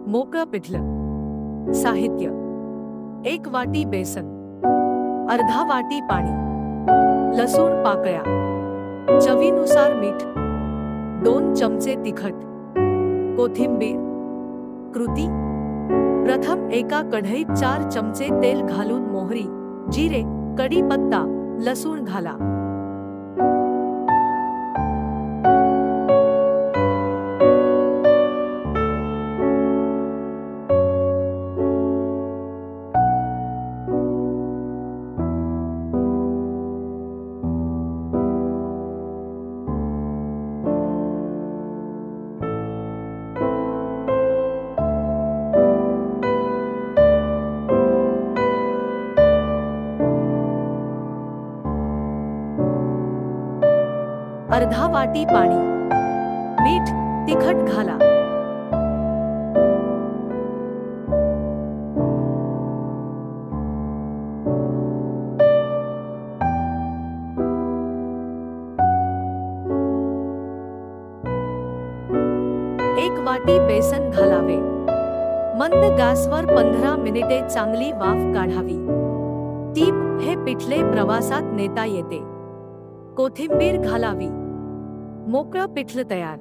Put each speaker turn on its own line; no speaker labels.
मोकळं पिठलं. साहित्य: 1 वाटी बेसन, अर्धा वाटी पाणी, लसूण पाकळ्या, चवीनुसार मीठ, 2 चमचे तिखट, कोथिंबीर. कृती: प्रथम एका कढईत 4 चमचे तेल घालून मोहरी, जिरे, कढीपत्ता, लसूण घाला. अर्धा वाटी पाणी, मीठ, तिखट घाला. एक वाटी बेसन घालावे. मंद गॅसवर 15 मिनिटे चांगली वाफ काढावी. टीप: हे पिठले प्रवासात नेता येते. कोथिंबीर घालावी. मोकळं पिठलं तयार.